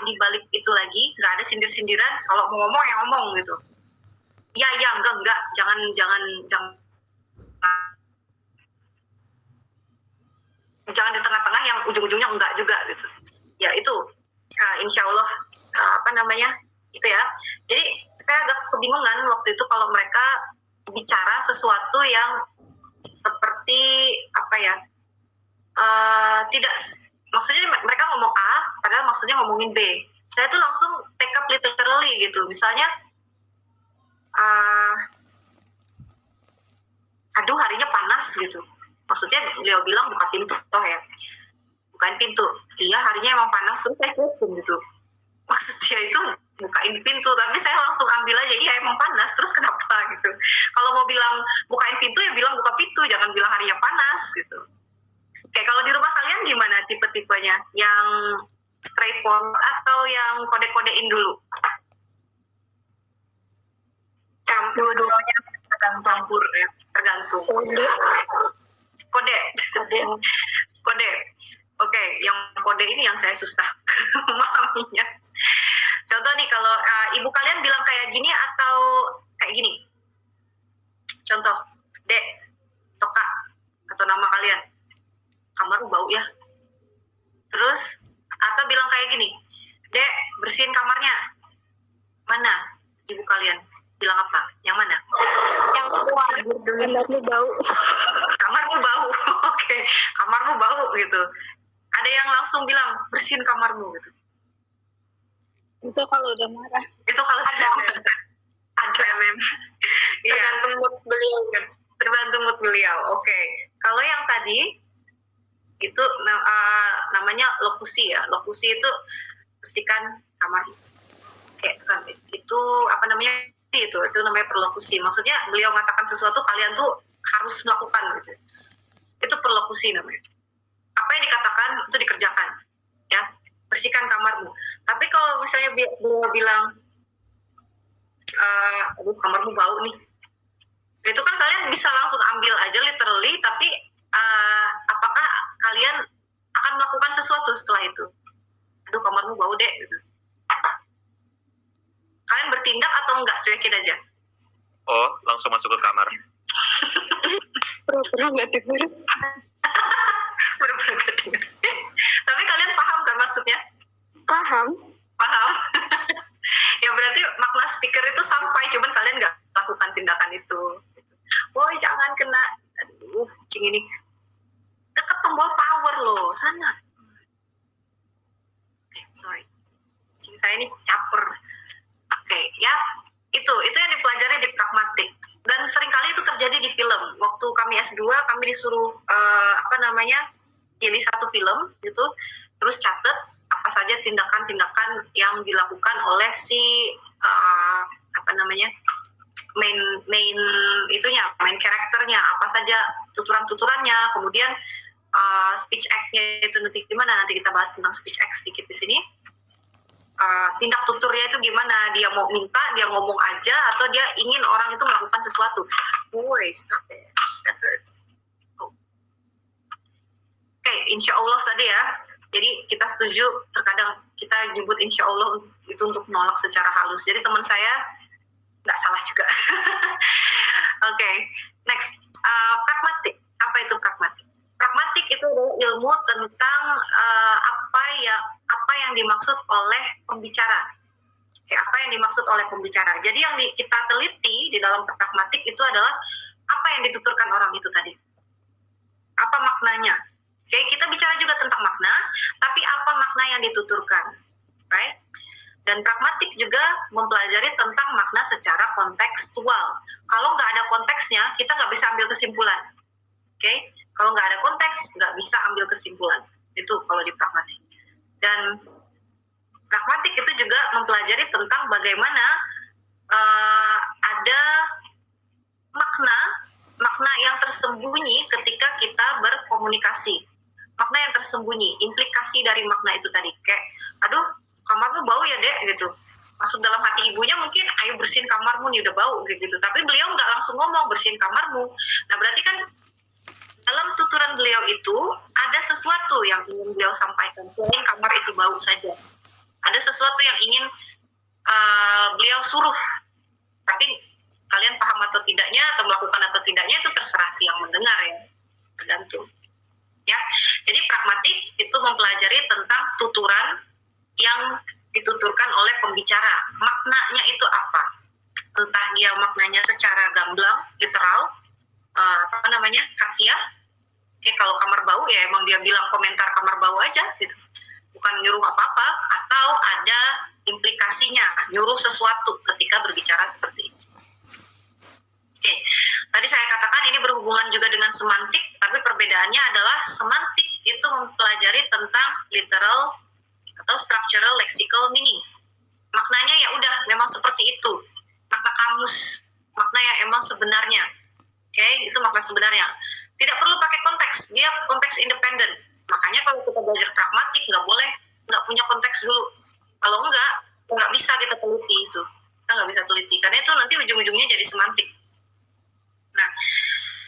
di balik itu lagi, nggak ada sindir-sindiran. Kalau mau ngomong ya ngomong gitu. Ya enggak, jangan di tengah-tengah yang ujung-ujungnya enggak juga gitu. Ya itu insya Allah itu ya. Jadi saya agak kebingungan waktu itu kalau mereka bicara sesuatu yang seperti tidak, maksudnya mereka ngomong A padahal maksudnya ngomongin B. Saya tuh langsung take up literally gitu. Misalnya aduh harinya panas gitu, maksudnya beliau bilang buka pintu toh ya, bukain pintu. Iya harinya emang panas, terus saya cukup gitu, maksudnya itu bukain pintu, tapi saya langsung ambil aja iya emang panas, terus kenapa gitu. Kalau mau bilang bukain pintu ya bilang buka pintu, jangan bilang harinya panas gitu. Kayak kalau di rumah kalian gimana tipe-tipenya, yang straightforward atau yang kode-kodein dulu? Dua-duanya campur ya, tergantung. Kode. Oke, yang kode ini yang saya susah memahaminya. Contoh nih, kalau ibu kalian bilang kayak gini atau kayak gini. Contoh, Dek, Toka, atau nama kalian, kamarmu bau ya. Terus, atau bilang kayak gini, Dek, bersihin kamarnya. Mana ibu kalian bilang apa? Yang mana? Yang kamarmu bau. Kamarmu bau. Oke, kamarmu bau gitu. Ada yang langsung bilang bersihin kamarmu gitu. Itu kalau udah marah. Itu kalau sudah ada Tergantung mood beliau kan. Tergantung mood beliau. Oke. Kalau yang tadi itu namanya lokusi ya. Lokusi itu bersihkan kamar. Itu itu namanya perlokusi. Maksudnya beliau mengatakan sesuatu, kalian tuh harus melakukan gitu. Itu perlokusi namanya. Apa yang dikatakan itu dikerjakan, ya. Bersihkan kamarmu. Tapi kalau misalnya beliau bilang, aduh kamarmu bau nih, itu kan kalian bisa langsung ambil aja literally. Tapi apakah kalian akan melakukan sesuatu setelah itu? Aduh kamarmu bau deh gitu. Kalian bertindak atau enggak, cuekin aja? Oh, langsung masuk ke kamar. Pura-pura nggak dengar. Pura-pura nggak dengar. Tapi kalian paham kan maksudnya? Paham. Ya berarti makna speaker itu sampai, cuman kalian nggak lakukan tindakan itu. Woi jangan kena, aduh kucing ini dekat tombol power loh, sana. Sorry, kucing saya ini caper. Oke, ya itu yang dipelajari di pragmatik, dan seringkali itu terjadi di film. Waktu kami S2 kami disuruh pilih satu film gitu, terus catat apa saja tindakan-tindakan yang dilakukan oleh si main karakternya, apa saja tuturannya, kemudian speech act-nya itu nanti gimana, nanti kita bahas tentang speech act sedikit di sini. Tindak tuturnya itu gimana, dia mau minta, dia ngomong aja, atau dia ingin orang itu melakukan sesuatu. Boy, stop it, that hurts. Oke, insya Allah tadi ya. Jadi kita setuju, terkadang kita nyebut insya Allah itu untuk menolak secara halus. Jadi teman saya nggak salah juga. Oke, next, pragmatik. Apa itu pragmatik? Pragmatik itu adalah ilmu tentang apa yang dimaksud oleh pembicara. Apa yang dimaksud oleh pembicara. Jadi yang kita teliti di dalam pragmatik itu adalah apa yang dituturkan orang itu tadi. Apa maknanya? Oke, kita bicara juga tentang makna, tapi apa makna yang dituturkan, right? Dan pragmatik juga mempelajari tentang makna secara kontekstual. Kalau nggak ada konteksnya, kita nggak bisa ambil kesimpulan. Oke? Kalau nggak ada konteks, nggak bisa ambil kesimpulan. Itu kalau di pragmatik. Dan pragmatik itu juga mempelajari tentang bagaimana ada makna yang tersembunyi ketika kita berkomunikasi. Makna yang tersembunyi, implikasi dari makna itu tadi. Kayak, aduh, kamarmu bau ya, Dek, gitu. Maksud dalam hati ibunya mungkin, ayo bersihin kamarmu nih, udah bau, gitu. Tapi beliau nggak langsung ngomong, bersihin kamarmu. Nah, berarti kan dalam tuturan beliau itu ada sesuatu yang ingin beliau sampaikan, selain kamar itu bau saja. Ada sesuatu yang ingin beliau suruh, tapi kalian paham atau tidaknya, atau melakukan atau tidaknya itu terserah si yang mendengar ya, tergantung. Ya, jadi pragmatik itu mempelajari tentang tuturan yang dituturkan oleh pembicara. Maknanya itu apa? Entah dia maknanya secara gamblang, literal, harfiah. Oke, kalau kamar bau ya emang dia bilang komentar kamar bau aja gitu, bukan nyuruh apa-apa, atau ada implikasinya, nyuruh sesuatu ketika berbicara seperti itu. Oke, tadi saya katakan ini berhubungan juga dengan semantik, tapi perbedaannya adalah semantik itu mempelajari tentang literal atau structural lexical meaning. Maknanya ya udah memang seperti itu, makna kamus, makna yang emang sebenarnya. Oke, itu makna sebenarnya. Tidak perlu pakai konteks, dia konteks independen. Makanya kalau kita belajar pragmatik nggak punya konteks dulu. Kalau nggak bisa kita teliti itu. Kita nggak bisa teliti, karena itu nanti ujung-ujungnya jadi semantik. Nah,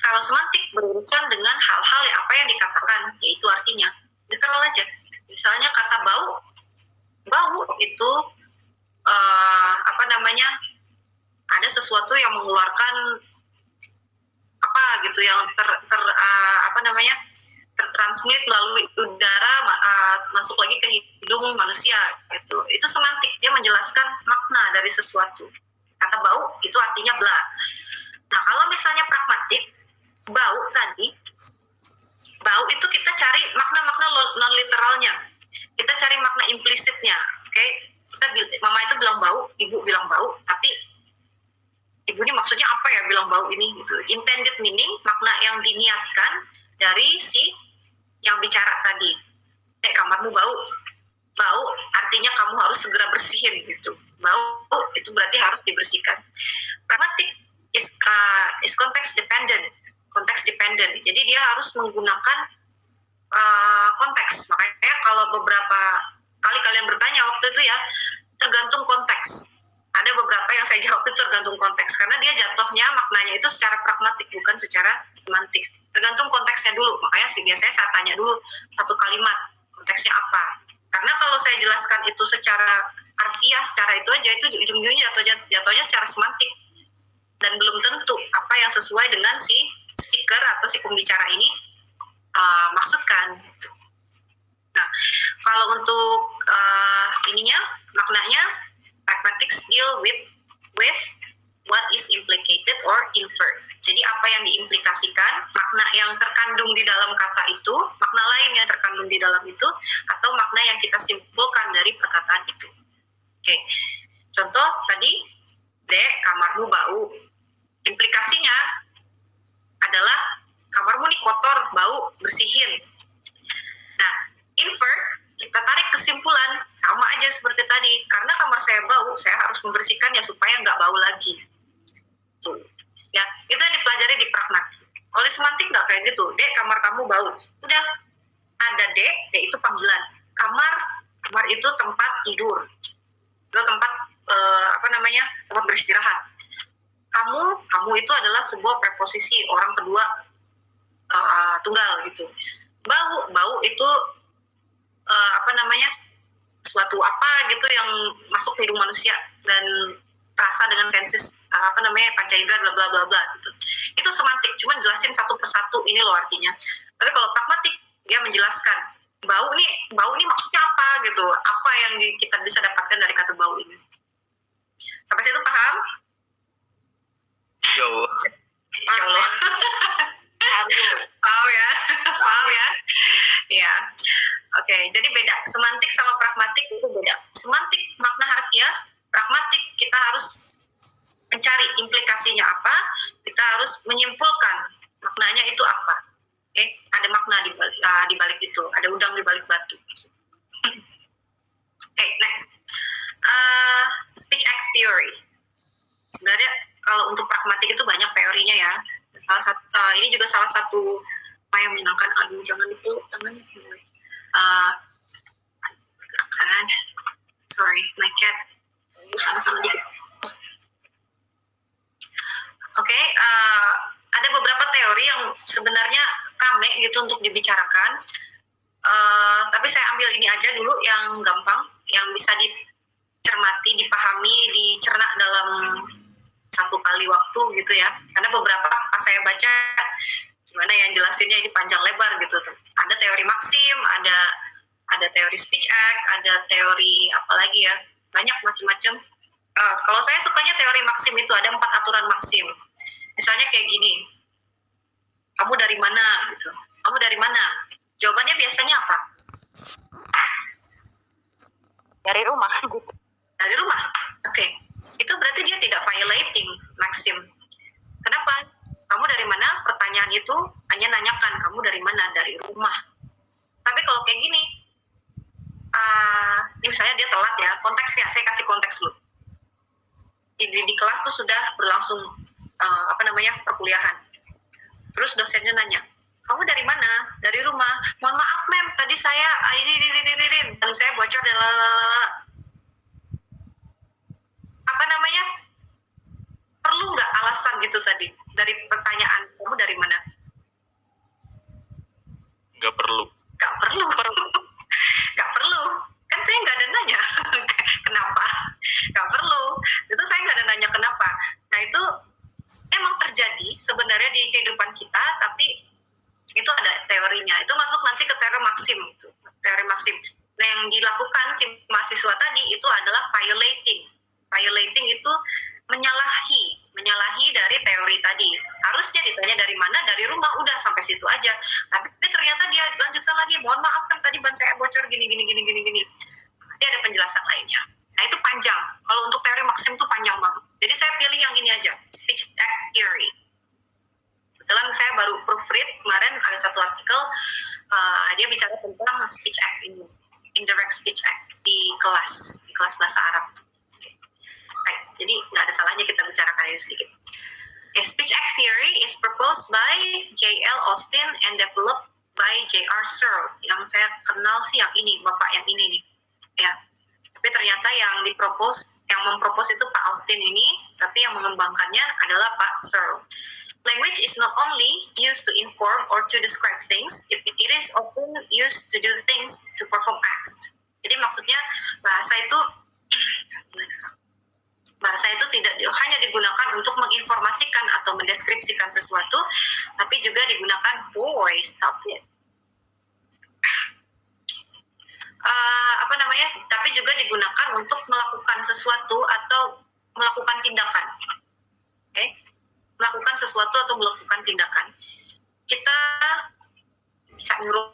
kalau semantik berurusan dengan hal-hal yang apa yang dikatakan, yaitu artinya literal aja. Misalnya kata bau itu ada sesuatu yang mengeluarkan apa gitu, yang tertransmit melalui udara masuk lagi ke hidung manusia gitu. Itu semantik, dia menjelaskan makna dari sesuatu. Kata bau itu artinya bla. Nah, kalau misalnya pragmatik, bau itu kita cari makna-makna non literalnya, kita cari makna implisitnya. Oke, mama itu bilang bau, ibu bilang bau, tapi ibu ini maksudnya apa ya bilang bau ini gitu. Intended meaning, makna yang diniatkan dari si yang bicara tadi. Kamarmu bau artinya kamu harus segera bersihin gitu. Bau itu berarti harus dibersihkan. Pragmatik is context dependent. Jadi dia harus menggunakan konteks. Makanya kalau beberapa kali kalian bertanya waktu itu ya, tergantung konteks. Ada beberapa yang saya jawab itu tergantung konteks, karena dia jatuhnya maknanya itu secara pragmatik, bukan secara semantik. Tergantung konteksnya dulu. Makanya biasanya saya tanya dulu satu kalimat, konteksnya apa. Karena kalau saya jelaskan itu secara harfiah, secara itu aja, itu ujung-ujungnya jatuhnya secara semantik. Dan belum tentu apa yang sesuai dengan si speaker atau si pembicara ini maksudkan. Nah, kalau untuk maknanya, pragmatics deal with what is implicated or inferred. Jadi apa yang diimplikasikan, makna yang terkandung di dalam kata itu, makna lain yang terkandung di dalam itu, atau makna yang kita simpulkan dari perkataan itu. Oke, contoh tadi, Dek, kamarmu bau. Implikasinya adalah kamarmu nih kotor, bau, bersihin. Nah, infer, kita tarik kesimpulan, sama aja seperti tadi. Karena kamar saya bau, saya harus membersihkan ya supaya nggak bau lagi. Tuh. Ya, itu yang dipelajari di pragmatik. Oleh semantik nggak kayak gitu, Dek, kamar kamu bau. Udah, ada Dek itu panggilan. Kamar itu tempat tidur. Itu tempat tempat beristirahat. Kamu itu adalah sebuah preposisi orang kedua tunggal gitu. Bau itu suatu apa gitu yang masuk ke hidung manusia dan terasa dengan sensis panca indera bla bla bla bla gitu. Itu semantik, cuma jelasin satu persatu ini loh artinya. Tapi kalau pragmatik dia menjelaskan bau nih maksudnya apa gitu, apa yang kita bisa dapatkan dari kata bau ini. Sampai situ paham? Jauh. Insya Allah. Paham ya. Ya. Oke, jadi beda. Semantik sama pragmatik itu beda. Semantik makna harfiah, pragmatik kita harus mencari implikasinya apa, kita harus menyimpulkan maknanya itu apa. Oke, ada makna di balik itu, ada udang di balik batu. Oke, next. Speech act theory. Sebenarnya kalau untuk pragmatik itu banyak teorinya ya. Ini juga salah satu apa yang menyenangkan. Aduh, jangan dipeluk tangan. Sorry, my cat. Sama-sama dikit. Oke, ada beberapa teori yang sebenarnya rame gitu untuk dibicarakan. Tapi saya ambil ini aja dulu yang gampang, yang bisa dicermati, dipahami, dicerna dalam satu kali waktu gitu ya. Karena beberapa pas saya baca, gimana ya jelasinnya, ini panjang lebar gitu tuh. Ada teori Maxim, ada teori speech act, ada teori apa lagi ya, banyak macam-macam. Kalau saya sukanya teori Maxim itu ada 4 aturan Maxim. Misalnya kayak gini, kamu dari mana gitu, kamu dari mana? Jawabannya biasanya apa? Dari rumah. Dari rumah. Oke. Itu berarti dia tidak violating Maxim. Kenapa? Kamu dari mana? Pertanyaan itu hanya nanyakan kamu dari mana, dari rumah. Tapi kalau kayak gini, ini misalnya dia telat ya, konteksnya saya kasih konteks dulu. Di kelas tuh sudah berlangsung perkuliahan. Terus dosennya nanya, kamu dari mana? Dari rumah. Mohon maaf mem, tadi saya ini dan saya bocor dan perlu nggak alasan itu tadi dari pertanyaan kamu dari mana? Nggak perlu. Nggak perlu. Nggak perlu. Kan saya nggak ada nanya kenapa. Nggak perlu. Itu saya nggak ada nanya kenapa. Nah itu emang terjadi sebenarnya di kehidupan kita, tapi itu ada teorinya. Itu masuk nanti ke teori Maxim. Teori Maxim. Nah yang dilakukan si mahasiswa tadi itu adalah violating. Violating itu menyalahi dari teori tadi. Harusnya ditanya dari mana, dari rumah, udah sampai situ aja. Tapi ternyata dia lanjutkan lagi, mohon maaf kan tadi ban saya bocor gini. Nanti ada penjelasan lainnya. Nah itu panjang. Kalau untuk teori Maxim itu panjang banget. Jadi saya pilih yang ini aja, speech act theory. Kebetulan saya baru proofread kemarin ada satu artikel, dia bicara tentang speech act ini, indirect speech act di kelas bahasa Arab. Jadi nggak ada salahnya kita bicarakan ini sedikit. Speech act theory is proposed by J.L. Austin and developed by J.R. Searle. Yang saya kenal sih yang ini, bapak yang ini nih, ya. Tapi ternyata yang mempropos itu Pak Austin ini, tapi yang mengembangkannya adalah Pak Searle. Language is not only used to inform or to describe things, it is often used to do things, to perform acts. Jadi maksudnya bahasa itu tidak hanya digunakan untuk menginformasikan atau mendeskripsikan sesuatu, tapi juga digunakan tapi juga digunakan untuk melakukan sesuatu atau melakukan tindakan. Oke? Melakukan sesuatu atau melakukan tindakan. Kita bisa nyuruh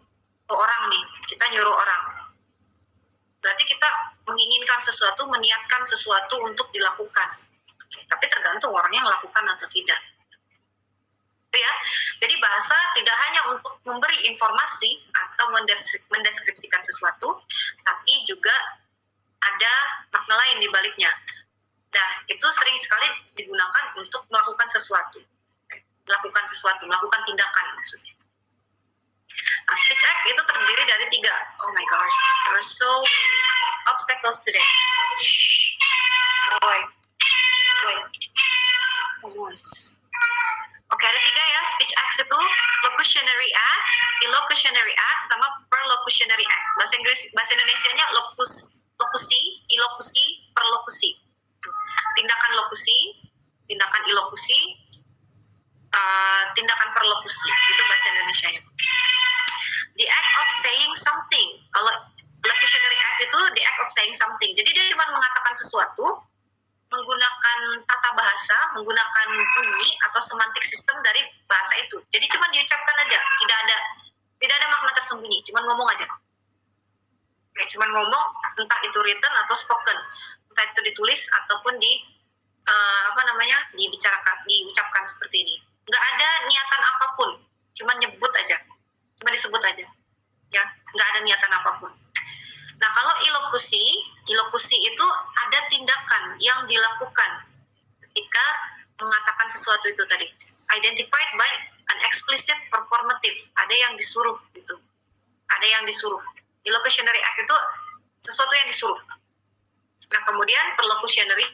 orang. Berarti kita menginginkan sesuatu, meniatkan sesuatu untuk dilakukan. Tapi tergantung orangnya melakukan atau tidak. Ya, jadi bahasa tidak hanya untuk memberi informasi atau mendeskripsikan sesuatu, tapi juga ada makna lain di baliknya. Nah, itu sering sekali digunakan untuk melakukan sesuatu, melakukan tindakan maksudnya. Nah, speech act itu terdiri dari 3. Oh my gosh, there are so many obstacles today. Boy. Oke, ada 3 ya speech acts itu: locutionary act, illocutionary act, sama perlocutionary act. Bahasa Indonesianya lokusi, ilokusi, perlokusi. Tindakan lokusi, tindakan ilokusi, tindakan perlokusi. Itu bahasa Indonesianya. The act of saying something. Kalau locutionary act itu the act of saying something. Jadi dia cuma mengatakan sesuatu menggunakan tata bahasa, menggunakan bunyi atau semantik sistem dari bahasa itu. Jadi cuma diucapkan aja, tidak ada makna tersembunyi, cuma ngomong aja. Oke, cuma ngomong, entah itu written atau spoken, entah itu ditulis ataupun diucapkan seperti ini. Nggak ada niatan apapun, cuma nyebut aja, cuma disebut aja, ya, nggak ada niatan apapun. Nah, kalau ilokusi itu ada tindakan yang dilakukan ketika mengatakan sesuatu itu tadi. Identified by an explicit performative. Ada yang disuruh gitu. Ada yang disuruh. Illocutionary act itu sesuatu yang disuruh. Nah, kemudian perlocutionary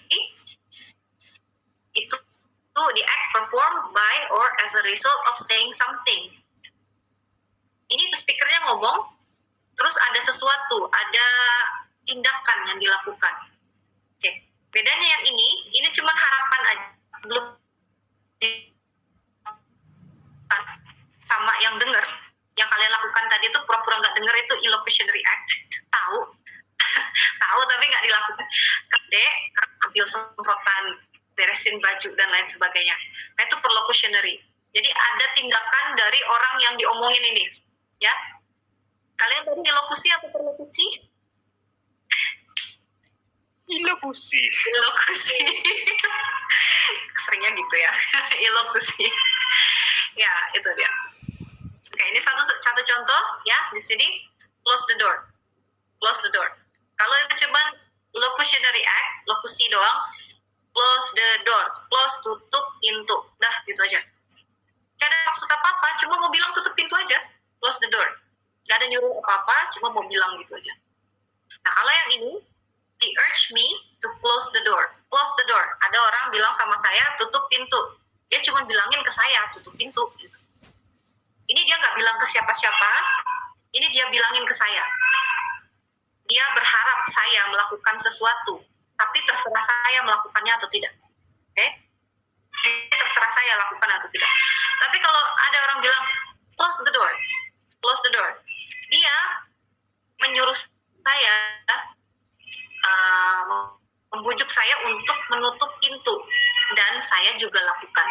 itu the act performed by or as a result of saying something. Ini speakernya ngomong, terus ada sesuatu, ada tindakan yang dilakukan. Oke, bedanya yang ini cuma harapan aja, belum sama yang dengar. Yang kalian lakukan tadi itu pura-pura nggak dengar, itu illocutionary act. Tahu, tahu tapi nggak dilakukan. Dek, ambil semprotan, beresin baju dan lain sebagainya. Nah, itu perlocutionary. Jadi ada tindakan dari orang yang diomongin ini, ya. Kalian tadi ilokusi atau perlokusi? Ilokusi. Ilokusi. Seringnya gitu ya. Ilokusi. Ya, itu dia. Oke, ini satu contoh ya. Di sini close the door. Close the door. Kalau itu cuman locutionary act, lokusi doang, close the door, close, tutup pintu. Dah, gitu aja. Gak ada maksud apa-apa, cuma mau bilang tutup pintu aja. Close the door. Gak ada nyuruh apa-apa, cuma mau bilang gitu aja. Nah, kalau yang ini, he urged me to close the door. Close the door. Ada orang bilang sama saya, tutup pintu. Dia cuma bilangin ke saya, tutup pintu. Gitu. Ini dia nggak bilang ke siapa-siapa. Ini dia bilangin ke saya. Dia berharap saya melakukan sesuatu. Tapi terserah saya melakukannya atau tidak. Oke? Ini terserah saya lakukan atau tidak. Tapi kalau ada orang bilang, close the door. Close the door. Dia menyuruh saya, membujuk saya untuk menutup pintu. Dan saya juga lakukan.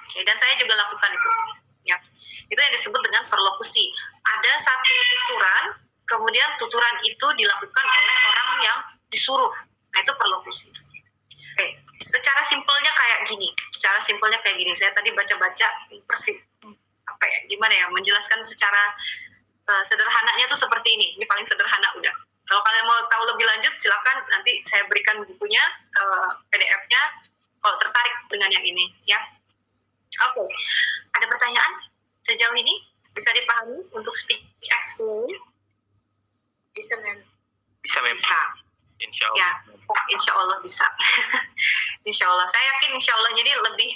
Oke, dan saya juga lakukan itu. Ya. Itu yang disebut dengan perlokusi. Ada satu tuturan, kemudian tuturan itu dilakukan oleh orang yang disuruh. Nah, itu perlokusi. Oke, secara simpelnya kayak gini. Saya tadi baca-baca persis apa ya? Gimana ya? Menjelaskan secara sederhananya tuh seperti ini. Ini paling sederhana udah. Kalau kalian mau tahu lebih lanjut, silakan nanti saya berikan bukunya, PDF-nya. Kalau tertarik dengan yang ini, ya. Oke. Ada pertanyaan sejauh ini? Bisa dipahami untuk speech action? Bisa, Mem. Bisa, Mem. Bisa. Insya Allah. Ya, insya Allah bisa. Insya Allah. Saya yakin insya Allah jadi lebih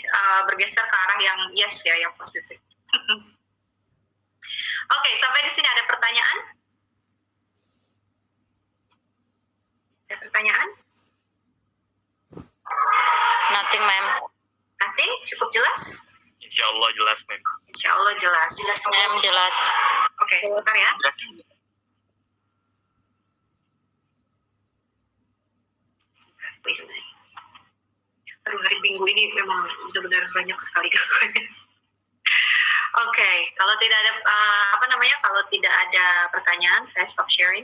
bergeser ke arah yang yes ya, yang positif. Oke, sampai di sini ada pertanyaan? Ada pertanyaan? Nothing, ma'am. Nothing? Cukup jelas? Insya Allah jelas, Mem. Insya Allah jelas. Jelas, Ma'am, jelas. Oke, sebentar ya. Wait a minute. Aduh, hari Minggu ini memang benar-benar banyak sekali gangguannya. Oke, kalau tidak ada kalau tidak ada pertanyaan, saya stop sharing.